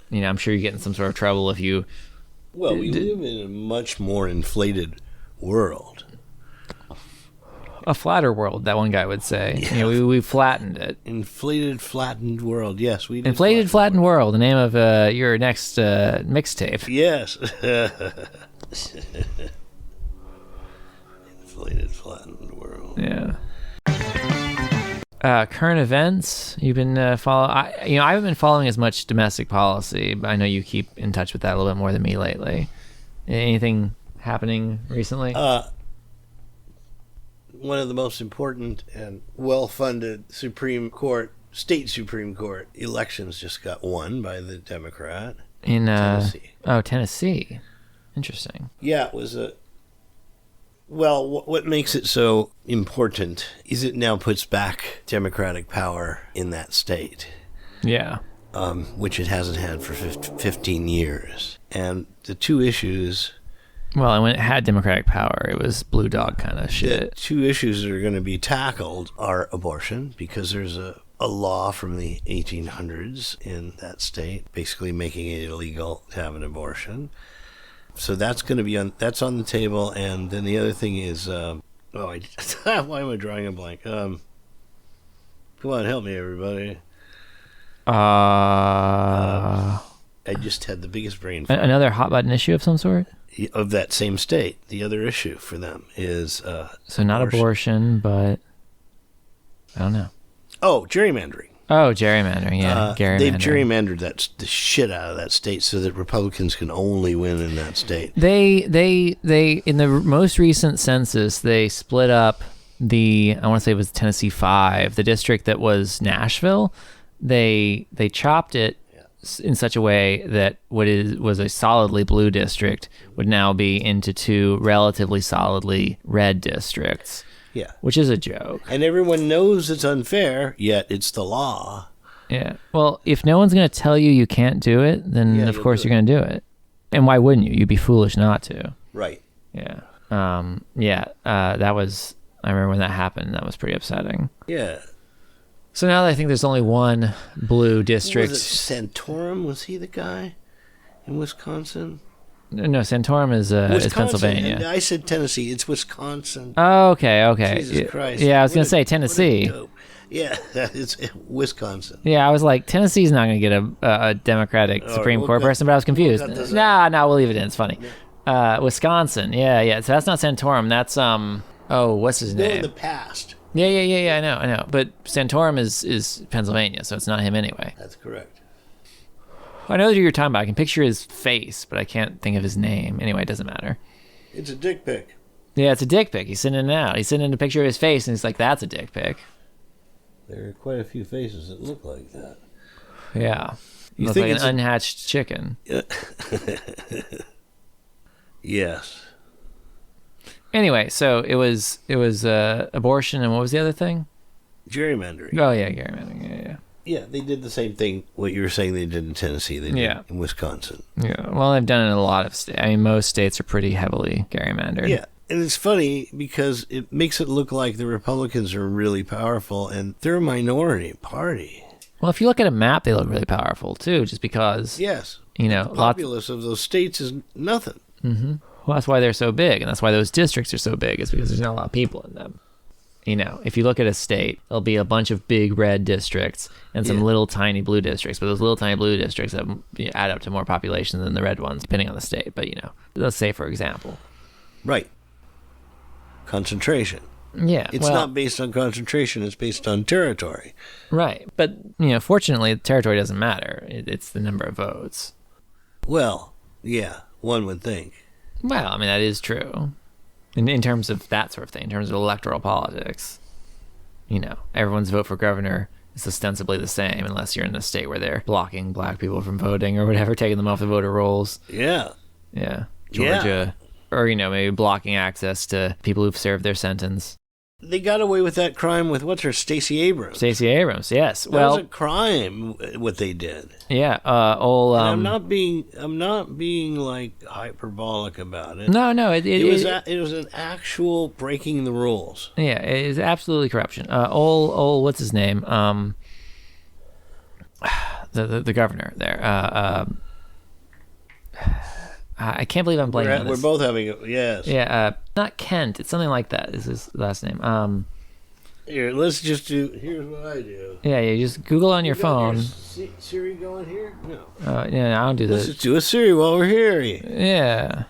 you know, I'm sure you get in some sort of trouble if you... Well, we live in a much more inflated world. A flatter world, that one guy would say. Yeah. You know, we flattened it. Inflated, flattened world. Yes, we did. Inflated, flattened world. The name of your next mixtape. Yes. Inflated, flattened world. Yeah. Current events. You've been following. I haven't been following as much domestic policy, but I know you keep in touch with that a little bit more than me lately. Anything happening recently? One of the most important and well-funded state Supreme Court elections just got won by the Democrat in Tennessee. Oh, Tennessee. Interesting. Yeah, it was what makes it so important is it now puts back Democratic power in that state. Yeah. Which it hasn't had for 15 years. And the two issues... Well, and when it had Democratic power, it was blue dog kind of shit. The two issues that are going to be tackled are abortion, because there's a law from the 1800s in that state basically making it illegal to have an abortion. So that's going to be on the table. And then the other thing is, why am I drawing a blank? Come on, help me, everybody. I just had the biggest brain fart. Another hot button issue of some sort? Of that same state. The other issue for them is so not abortion, but I don't know. Oh, gerrymandering. Oh, gerrymandering, yeah. They've gerrymandered the shit out of that state so that Republicans can only win in that state. They in the most recent census, they split up I want to say it was Tennessee 5, the district that was Nashville. They chopped it in such a way that what was a solidly blue district would now be into two relatively solidly red districts. Yeah. Which is a joke. And everyone knows it's unfair, yet it's the law. Yeah. Well, if no one's going to tell you you can't do it, then of course you're going to do it. And why wouldn't you? You'd be foolish not to. Right. Yeah. That was, I remember when that happened, that was pretty upsetting. Yeah. So now that I think there's only one blue district. Was it Santorum? Was he the guy in Wisconsin? No, Santorum is Pennsylvania. And I said Tennessee. It's Wisconsin. Oh, okay. Jesus Christ. Yeah, I was going to say Tennessee. Yeah, it's Wisconsin. Yeah, I was like, Tennessee's not going to get a Democratic Supreme Court person, but I was confused. Nah, we'll leave it in. It's funny. Wisconsin. Yeah. So that's not Santorum. That's, what's his name? In the past. Yeah, I know. But Santorum is Pennsylvania, so it's not him anyway. That's correct. I know who you're talking about. I can picture his face, but I can't think of his name. Anyway, it doesn't matter. It's a dick pic. Yeah, it's a dick pic. He's sending it out. He's sending a picture of his face, and he's like, that's a dick pic. There are quite a few faces that look like that. Yeah. You look like an unhatched chicken. Yes. Anyway, so it was abortion, and what was the other thing? Gerrymandering. Oh, yeah, gerrymandering. Yeah. Yeah, they did the same thing, what you were saying they did in Tennessee. They did in Wisconsin. Yeah, well, they've done it in a lot of states. I mean, most states are pretty heavily gerrymandered. Yeah, and it's funny because it makes it look like the Republicans are really powerful, and they're a minority party. Well, if you look at a map, they look really powerful, too, just because... Yes. The populace of those states is nothing. Mm-hmm. Well, that's why they're so big, and that's why those districts are so big, is because there's not a lot of people in them. if you look at a state, there'll be a bunch of big red districts and some little tiny blue districts. But those little tiny blue districts add up to more population than the red ones, depending on the state. But, let's say, for example. Right. Concentration. Yeah. It's not based on concentration. It's based on territory. Right. But, fortunately, the territory doesn't matter. It's the number of votes. Well, yeah, one would think. Well, I mean, that is true. In terms of that sort of thing, in terms of electoral politics, everyone's vote for governor is ostensibly the same unless you're in a state where they're blocking black people from voting or whatever, taking them off the voter rolls. Yeah. Yeah. Georgia. Yeah. Or, maybe blocking access to people who've served their sentence. They got away with that crime with Stacey Abrams. Stacey Abrams, yes. That was a crime what they did. Yeah, I'm not being like hyperbolic about it. No, it was an actual breaking the rules. Yeah, it is absolutely corruption. What's his name? The governor there. I can't believe I'm blanking on this. We're both having it. Yes. Yeah. Not Kent. It's something like that. Is his last name? Here, let's just do. Here's what I do. Yeah. You just Google on your phone. Siri going here? No. Yeah. I don't do this. Let's just do a Siri while we're here. Yeah.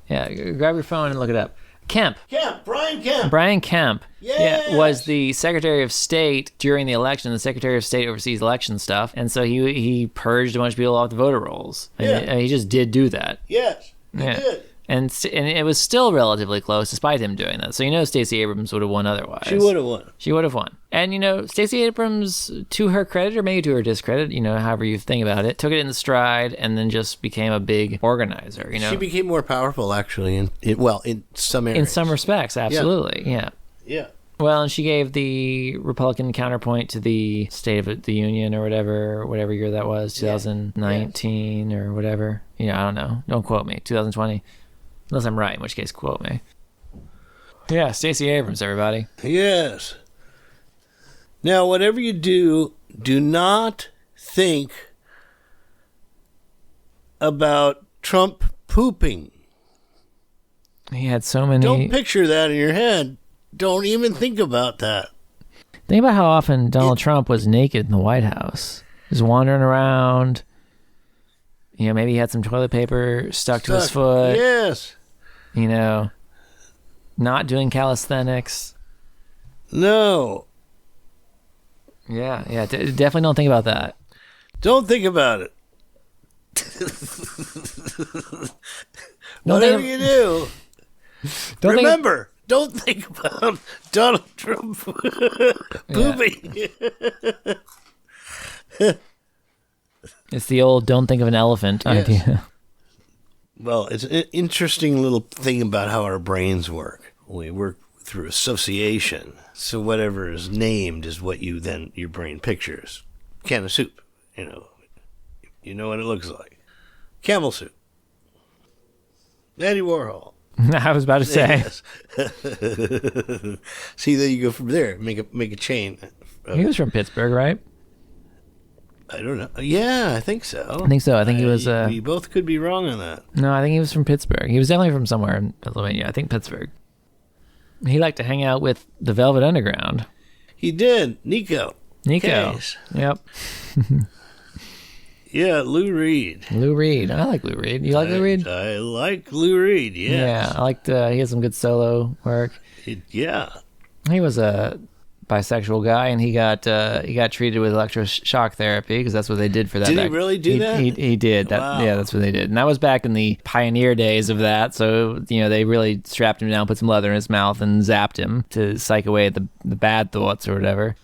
Yeah. Grab your phone and look it up. Brian Kemp. Brian Kemp. Yes. Yeah, was the Secretary of State during the election. The Secretary of State oversees election stuff, and so he purged a bunch of people off the voter rolls. And he just did do that. Yes, he did. And it was still relatively close despite him doing that. So Stacey Abrams would have won otherwise. She would have won. And Stacey Abrams, to her credit or maybe to her discredit, however you think about it, took it in stride and then just became a big organizer. She became more powerful actually in some areas. In some respects, absolutely. Yeah. Yeah. Well, and she gave the Republican counterpoint to the State of the Union or whatever year that was, 2019 or whatever. I don't know. Don't quote me. 2020. Unless I'm right, in which case quote me. Yeah, Stacey Abrams, everybody. Yes. Now, whatever you do, do not think about Trump pooping. He had so many... Don't picture that in your head. Don't even think about that. Think about how often Donald Trump was naked in the White House. Just wandering around. Maybe he had some toilet paper stuck to his foot. Yes. Not doing calisthenics. No. Yeah. Definitely don't think about that. Don't think about it. Whatever you do, remember, don't think about Donald Trump pooping. It's the old "don't think of an elephant" idea. Well, it's an interesting little thing about how our brains work. We work through association. So whatever is named is what your brain pictures. Can of soup, you know what it looks like. Camel soup. Andy Warhol. I was about to say. Yes. See, then you go from there. Make a chain. He was from Pittsburgh, right? I don't know. Yeah, I think so. I think he was... we both could be wrong on that. No, I think he was from Pittsburgh. He was definitely from somewhere in Pennsylvania. I think Pittsburgh. He liked to hang out with the Velvet Underground. He did. Nico. Case. Yep. Yeah, Lou Reed. I like Lou Reed. You like Lou Reed? I like Lou Reed, yes. Yeah, I liked... he had some good solo work. Yeah. He was a bisexual guy, and he got treated with electroshock therapy because that's what they did for that. Did he really do that? He did. Wow. Yeah, that's what they did, and that was back in the pioneer days of that. So they really strapped him down, put some leather in his mouth, and zapped him to psych away the bad thoughts or whatever.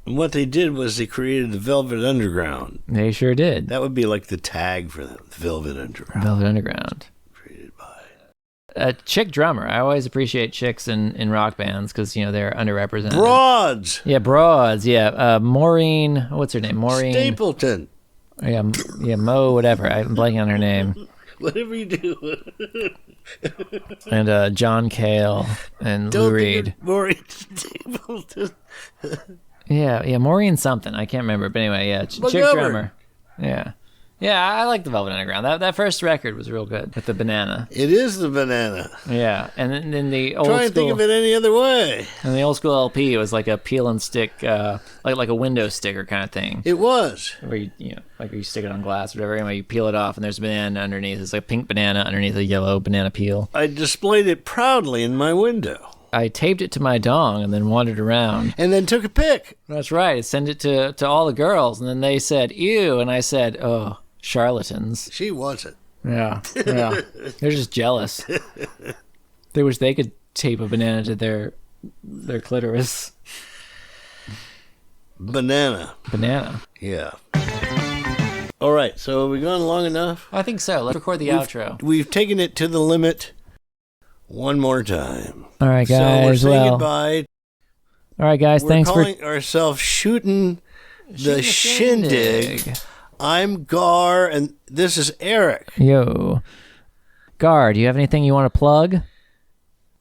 And what they did was they created the Velvet Underground. They sure did. That would be like the tag for them, the Velvet Underground. Velvet Underground. Created by a chick drummer. I always appreciate chicks in rock bands because they're underrepresented. Broads. Yeah, broads. Yeah, Maureen. What's her name? Maureen Stapleton. Yeah, Mo. Whatever. I'm blanking on her name. Whatever you do. And John Cale and Lou Reed. Maureen Stapleton. Yeah, Maureen something. I can't remember. But anyway, chick drummer. Yeah. Yeah, I like the Velvet Underground. That first record was real good with the banana. It is the banana. Yeah, and then the old Try and think of it any other way. And the old school LP was like a peel and stick, like a window sticker kind of thing. It was. Where you stick it on glass or whatever, and you peel it off, and there's a banana underneath. It's like a pink banana underneath a yellow banana peel. I displayed it proudly in my window. I taped it to my dong and then wandered around. And then took a pic. That's right. I sent it to all the girls, and then they said, ew, and I said, oh, charlatans. She wasn't. Yeah. They're just jealous. They wish they could tape a banana to their clitoris. Banana. Yeah. All right, so have we gone long enough? I think so. Let's record the outro. We've taken it to the limit one more time. All right, guys. So we're saying goodbye. All right, guys. Thanks for calling ourselves Shooting the Shindig. I'm Garr, and this is Éric. Yo. Garr, do you have anything you want to plug?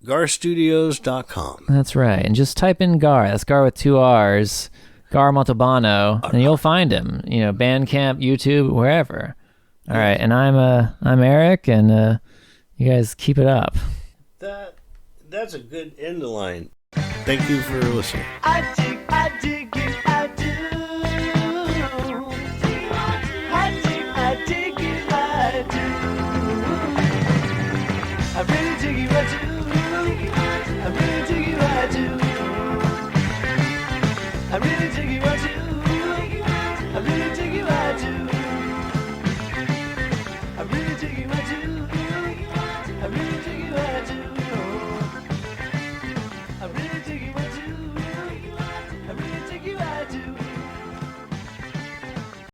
GarrStudios.com. That's right. And just type in Garr. That's Garr with 2 R's. Garr Montalbano, and you'll find him. Bandcamp, YouTube, wherever. All right, and I'm Éric, and you guys keep it up. That's a good end line. Thank you for listening. I dig you, I do. I dig you, I do. I really dig you, I do. I really dig you, I do. I really dig you, I do. I really dig you, I do. I really dig you, I do. I really dig you, I do. I really dig you, I do.